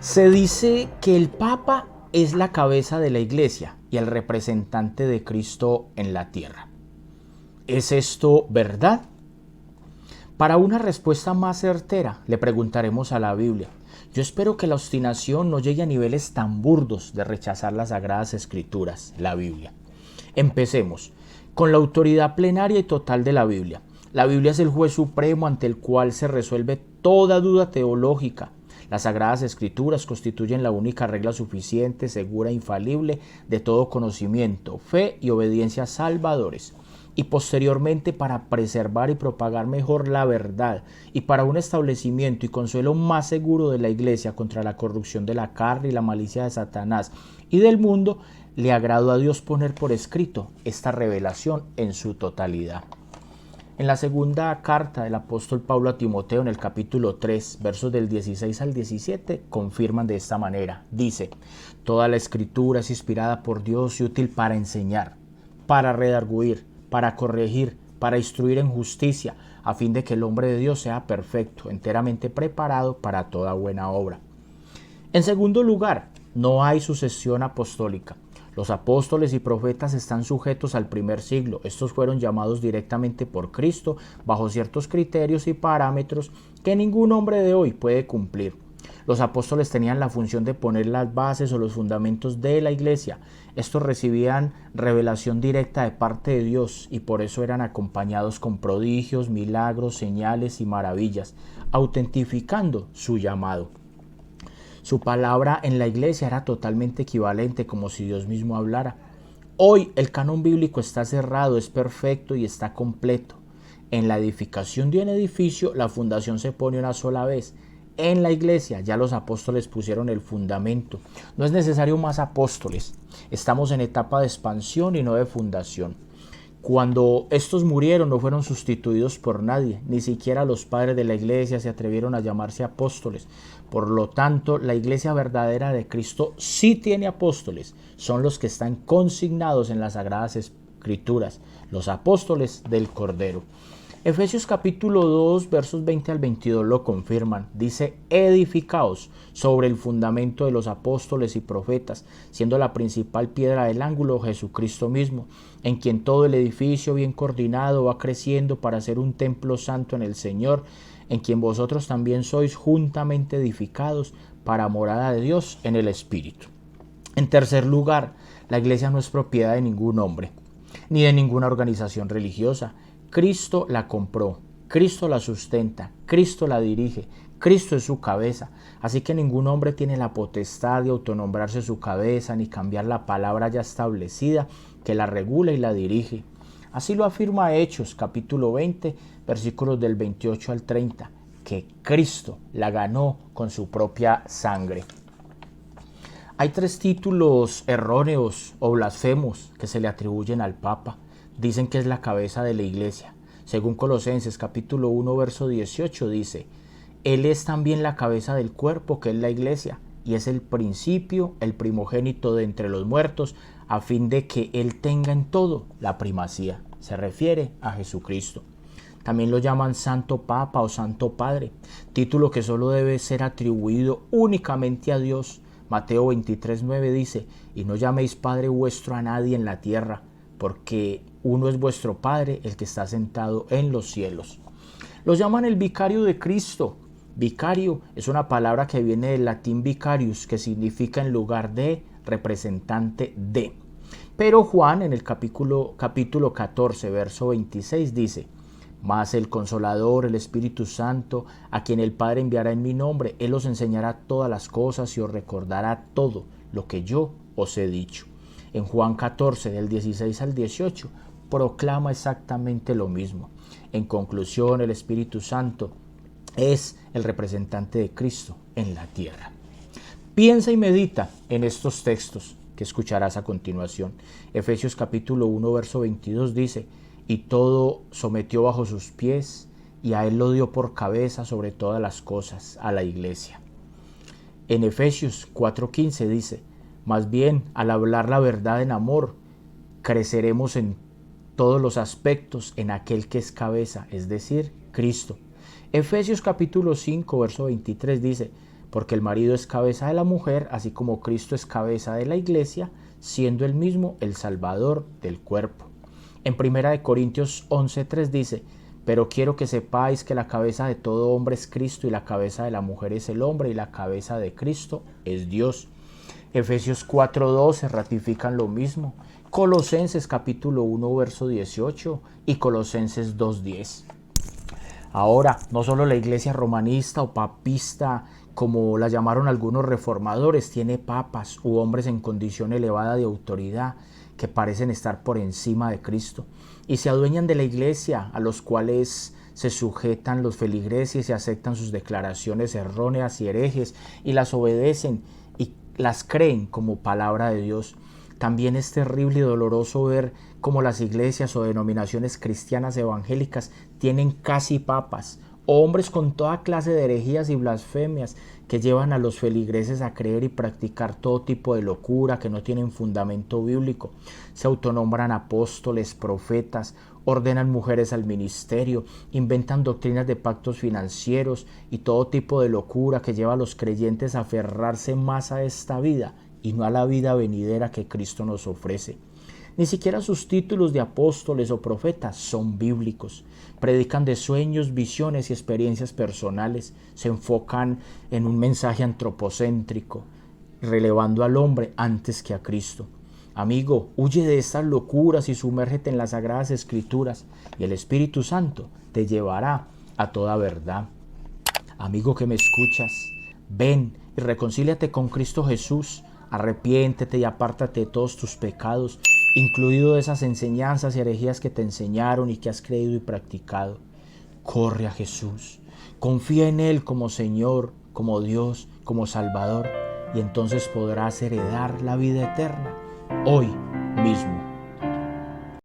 Se dice que el Papa es la cabeza de la Iglesia y el representante de Cristo en la tierra. ¿Es esto verdad? Para una respuesta más certera, le preguntaremos a la Biblia. Yo espero que la obstinación no llegue a niveles tan burdos de rechazar las Sagradas Escrituras, la Biblia. Empecemos con la autoridad plenaria y total de la Biblia. La Biblia es el juez supremo ante el cual se resuelve toda duda teológica. Las Sagradas Escrituras constituyen la única regla suficiente, segura e infalible de todo conocimiento, fe y obediencia salvadores. Y posteriormente, para preservar y propagar mejor la verdad y para un establecimiento y consuelo más seguro de la Iglesia contra la corrupción de la carne y la malicia de Satanás y del mundo, le agradó a Dios poner por escrito esta revelación en su totalidad. En la segunda carta del apóstol Pablo a Timoteo, en el capítulo 3, versos del 16 al 17, confirman de esta manera. Dice: toda la escritura es inspirada por Dios y útil para enseñar, para redarguir, para corregir, para instruir en justicia, a fin de que el hombre de Dios sea perfecto, enteramente preparado para toda buena obra. En segundo lugar, no hay sucesión apostólica. Los apóstoles y profetas están sujetos al primer siglo. Estos fueron llamados directamente por Cristo bajo ciertos criterios y parámetros que ningún hombre de hoy puede cumplir. Los apóstoles tenían la función de poner las bases o los fundamentos de la iglesia. Estos recibían revelación directa de parte de Dios y por eso eran acompañados con prodigios, milagros, señales y maravillas, autentificando su llamado. Su palabra en la iglesia era totalmente equivalente, como si Dios mismo hablara. Hoy el canon bíblico está cerrado, es perfecto y está completo. En la edificación de un edificio, la fundación se pone una sola vez. En la iglesia ya los apóstoles pusieron el fundamento. No es necesario más apóstoles. Estamos en etapa de expansión y no de fundación. Cuando estos murieron no fueron sustituidos por nadie, ni siquiera los padres de la iglesia se atrevieron a llamarse apóstoles. Por lo tanto, la iglesia verdadera de Cristo sí tiene apóstoles, son los que están consignados en las Sagradas Escrituras, los apóstoles del Cordero. Efesios capítulo 2, versos 20 al 22 lo confirman. Dice: edificaos sobre el fundamento de los apóstoles y profetas, siendo la principal piedra del ángulo Jesucristo mismo, en quien todo el edificio bien coordinado va creciendo para ser un templo santo en el Señor, en quien vosotros también sois juntamente edificados para morada de Dios en el Espíritu. En tercer lugar, la iglesia no es propiedad de ningún hombre, ni de ninguna organización religiosa. Cristo la compró, Cristo la sustenta, Cristo la dirige, Cristo es su cabeza. Así que ningún hombre tiene la potestad de autonombrarse su cabeza ni cambiar la palabra ya establecida que la regula y la dirige. Así lo afirma Hechos capítulo 20, versículos del 28 al 30, que Cristo la ganó con su propia sangre. Hay tres títulos erróneos o blasfemos que se le atribuyen al Papa. Dicen que es la cabeza de la iglesia. Según Colosenses capítulo 1 verso 18 dice: Él es también la cabeza del cuerpo, que es la iglesia, y es el principio, el primogénito de entre los muertos, a fin de que Él tenga en todo la primacía. Se refiere a Jesucristo. También lo llaman Santo Papa o Santo Padre, título que solo debe ser atribuido únicamente a Dios. Mateo 23:9 dice: Y no llaméis Padre vuestro a nadie en la tierra, porque uno es vuestro Padre, el que está sentado en los cielos. Lo llaman el vicario de Cristo. Vicario es una palabra que viene del latín vicarius, que significa en lugar de, representante de. Pero Juan en el capítulo 14, verso 26 dice: Mas el Consolador, el Espíritu Santo, a quien el Padre enviará en mi nombre, Él os enseñará todas las cosas y os recordará todo lo que yo os he dicho. En Juan 14, del 16 al 18, proclama exactamente lo mismo. En conclusión, el Espíritu Santo es el representante de Cristo en la tierra. Piensa y medita en estos textos que escucharás a continuación. Efesios capítulo 1, verso 22 dice: Y todo sometió bajo sus pies, y a él lo dio por cabeza sobre todas las cosas, a la iglesia. En Efesios 4:15 dice: Más bien, al hablar la verdad en amor, creceremos en todos los aspectos en aquel que es cabeza, es decir, Cristo. Efesios capítulo 5, verso 23 dice: porque el marido es cabeza de la mujer, así como Cristo es cabeza de la iglesia, siendo él mismo el Salvador del cuerpo. En 1 Corintios 11:3 dice: pero quiero que sepáis que la cabeza de todo hombre es Cristo, y la cabeza de la mujer es el hombre, y la cabeza de Cristo es Dios. Efesios 4:12 ratifican lo mismo. Colosenses capítulo 1 verso 18 y Colosenses 2:10. Ahora, no solo la iglesia romanista o papista, como la llamaron algunos reformadores, tiene papas u hombres en condición elevada de autoridad que parecen estar por encima de Cristo y se adueñan de la iglesia, a los cuales se sujetan los feligreses y aceptan sus declaraciones erróneas y herejes y las obedecen y las creen como palabra de Dios. También es terrible y doloroso ver cómo las iglesias o denominaciones cristianas evangélicas tienen casi papas, hombres con toda clase de herejías y blasfemias que llevan a los feligreses a creer y practicar todo tipo de locura que no tienen fundamento bíblico. Se autonombran apóstoles, profetas, ordenan mujeres al ministerio, inventan doctrinas de pactos financieros y todo tipo de locura que lleva a los creyentes a aferrarse más a esta vida y no a la vida venidera que Cristo nos ofrece. Ni siquiera sus títulos de apóstoles o profetas son bíblicos. Predican de sueños, visiones y experiencias personales. Se enfocan en un mensaje antropocéntrico, relevando al hombre antes que a Cristo. Amigo, huye de estas locuras y sumérgete en las Sagradas Escrituras, y el Espíritu Santo te llevará a toda verdad. Amigo que me escuchas, ven y reconcíliate con Cristo Jesús. Arrepiéntete y apártate de todos tus pecados, incluido de esas enseñanzas y herejías que te enseñaron y que has creído y practicado. Corre a Jesús, confía en Él como Señor, como Dios, como Salvador, y entonces podrás heredar la vida eterna hoy mismo.